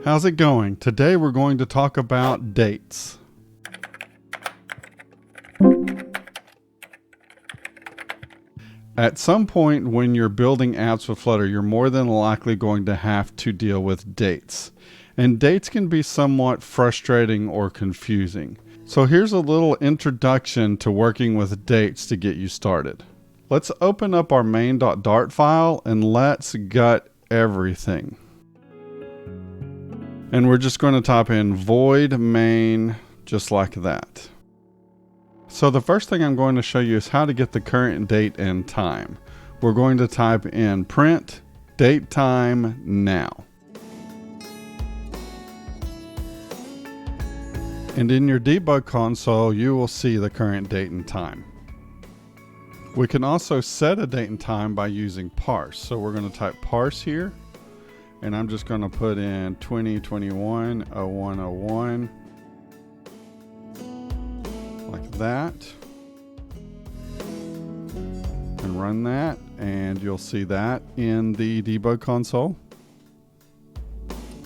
How's it going? Today we're going to talk about dates. At some point when you're building apps with Flutter, you're more than likely going to have to deal with dates. And dates can be somewhat frustrating or confusing. So here's a little introduction to working with dates to get you started. Let's open up our main.dart file and let's gut everything. And we're just going to type in void main just like that. So the first thing I'm going to show you is how to get the current date and time. We're going to type in print date time now. And in your debug console, you will see the current date and time. We can also set a date and time by using parse. So we're going to type parse here. And I'm just going to put in 2021-0101 like that and run that, and you'll see that in the debug console.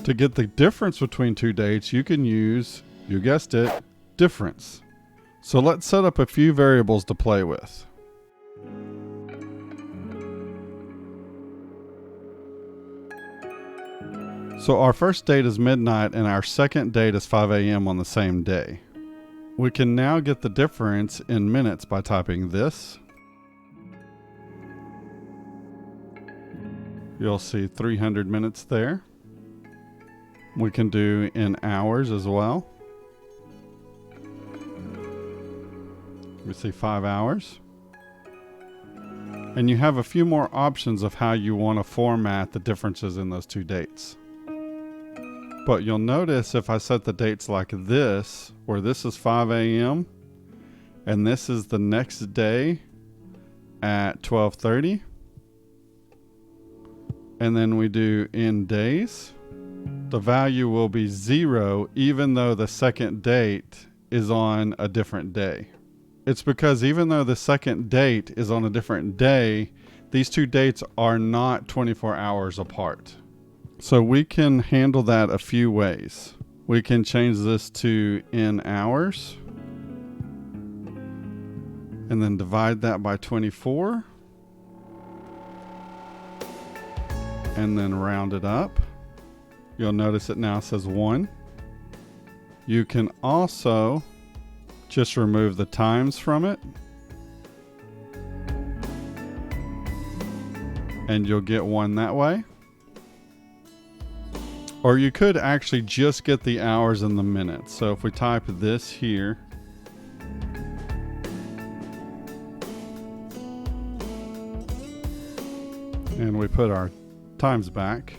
To get the difference between two dates, you can use, you guessed it, difference. So let's set up a few variables to play with. So our first date is midnight and our second date is 5 a.m. on the same day. We can now get the difference in minutes by typing this. You'll see 300 minutes there. We can do in hours as well. We see 5 hours. And you have a few more options of how you want to format the differences in those two dates. But you'll notice if I set the dates like this, where this is 5 a.m. and this is the next day at 12:30, and then we do in days, the value will be 0 even though the second date is on a different day. It's because even though the second date is on a different day, these two dates are not 24 hours apart. So we can handle that a few ways. We can change this to in hours and then divide that by 24 and then round it up. You'll notice it now says 1. You can also just remove the times from it and you'll get 1 that way. Or you could actually just get the hours and the minutes. So if we type this here, and we put our times back,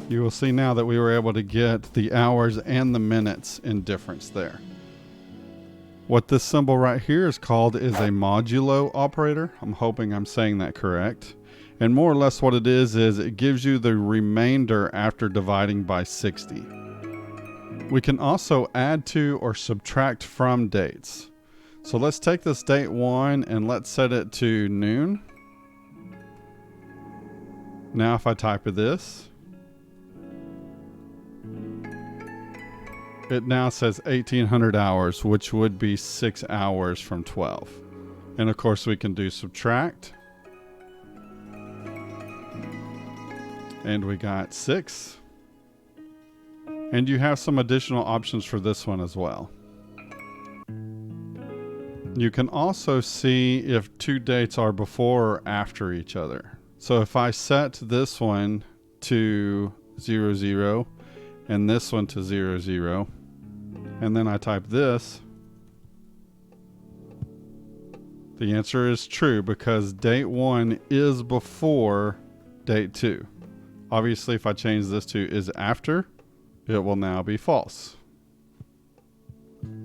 you will see now that we were able to get the hours and the minutes in difference there. What this symbol right here is called is a modulo operator. I'm hoping I'm saying that correct. And more or less what it is it gives you the remainder after dividing by 60. We can also add to or subtract from dates. So let's take this date 1 and let's set it to noon. Now if I type this, it now says 1800 hours, which would be 6 hours from 12. And of course we can do subtract. And we got 6. And you have some additional options for this one as well. You can also see if two dates are before or after each other. So if I set this one to 00 and this one to 00, and then I type this, the answer is true because date 1 is before date 2. Obviously, if I change this to isAfter, it will now be false.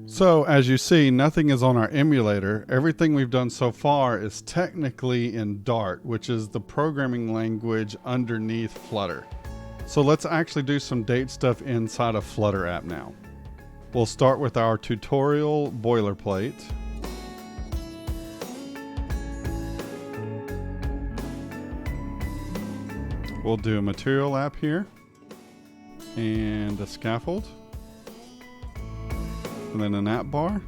So as you see, nothing is on our emulator. Everything we've done so far is technically in Dart, which is the programming language underneath Flutter. So let's actually do some date stuff inside a Flutter app now. We'll start with our tutorial boilerplate. We'll do a material app here and a scaffold and then an app bar.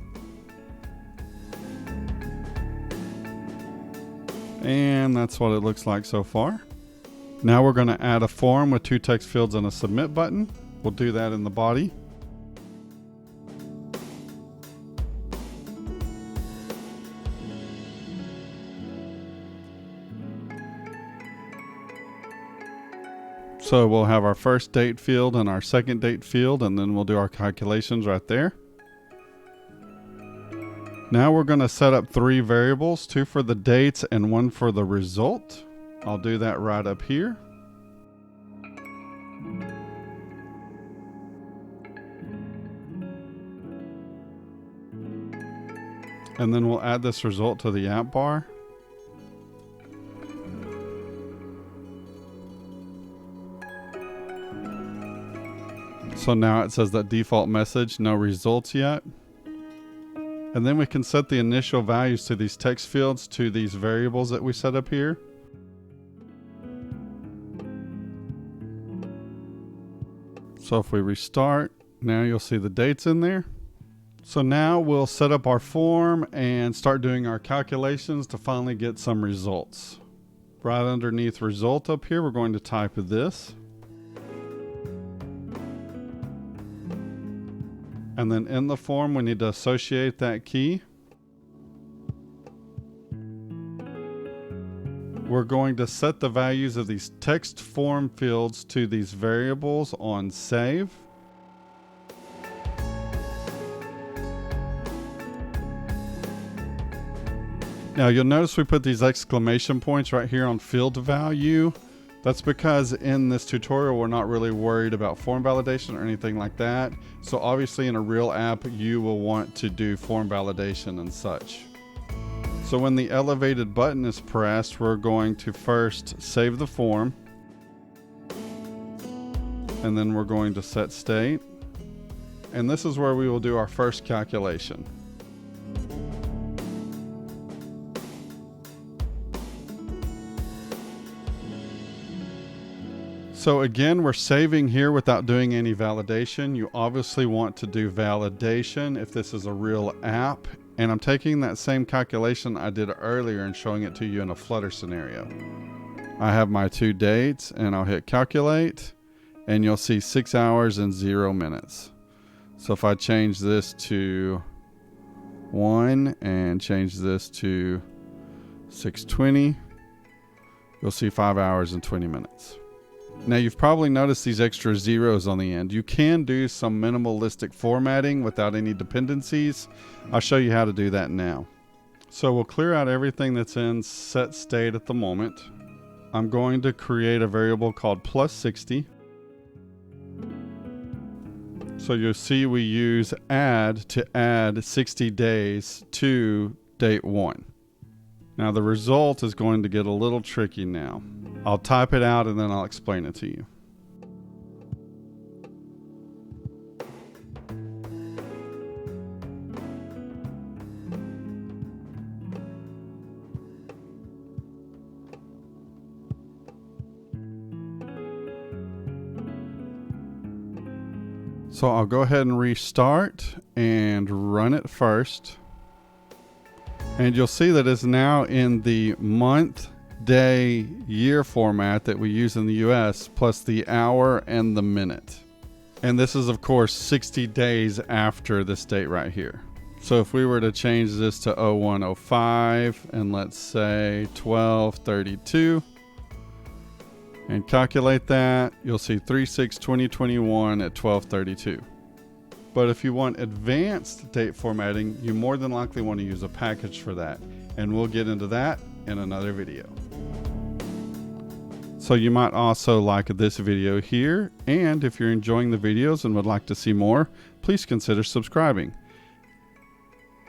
And that's what it looks like so far. Now we're going to add a form with 2 text fields and a submit button. We'll do that in the body. So we'll have our first date field and our second date field, and then we'll do our calculations right there. Now we're going to set up 3 variables, 2 for the dates and 1 for the result. I'll do that right up here. And then we'll add this result to the app bar. So now it says that default message, no results yet. And then we can set the initial values to these text fields to these variables that we set up here. So if we restart, now you'll see the dates in there. So now we'll set up our form and start doing our calculations to finally get some results. Right underneath result up here, we're going to type this. And then in the form, we need to associate that key. We're going to set the values of these text form fields to these variables on save. Now you'll notice we put these exclamation points right here on field value. That's because in this tutorial, we're not really worried about form validation or anything like that. So obviously in a real app, you will want to do form validation and such. So when the elevated button is pressed, we're going to first save the form. And then we're going to set state. And this is where we will do our first calculation. So again, we're saving here without doing any validation. You obviously want to do validation if this is a real app. And I'm taking that same calculation I did earlier and showing it to you in a Flutter scenario. I have my 2 dates and I'll hit calculate and you'll see 6 hours and 0 minutes. So if I change this to 1 and change this to 6:20, you'll see 5 hours and 20 minutes. Now you've probably noticed these extra zeros on the end. You can do some minimalistic formatting without any dependencies. I'll show you how to do that now. So we'll clear out everything that's in set state at the moment. I'm going to create a variable called +60. So you'll see we use add to add 60 days to date 1. Now the result is going to get a little tricky now. I'll type it out and then I'll explain it to you. So I'll go ahead and restart and run it first. And you'll see that it's now in the month, day, year format that we use in the US, plus the hour and the minute. And this is of course 60 days after this date right here. So if we were to change this to 0105 and let's say 1232 and calculate that, you'll see 3/6/2021 at 1232. But if you want advanced date formatting, you more than likely want to use a package for that. And we'll get into that in another video. So you might also like this video here. And if you're enjoying the videos and would like to see more, please consider subscribing.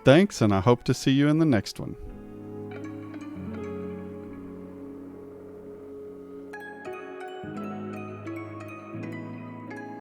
Thanks, and I hope to see you in the next one.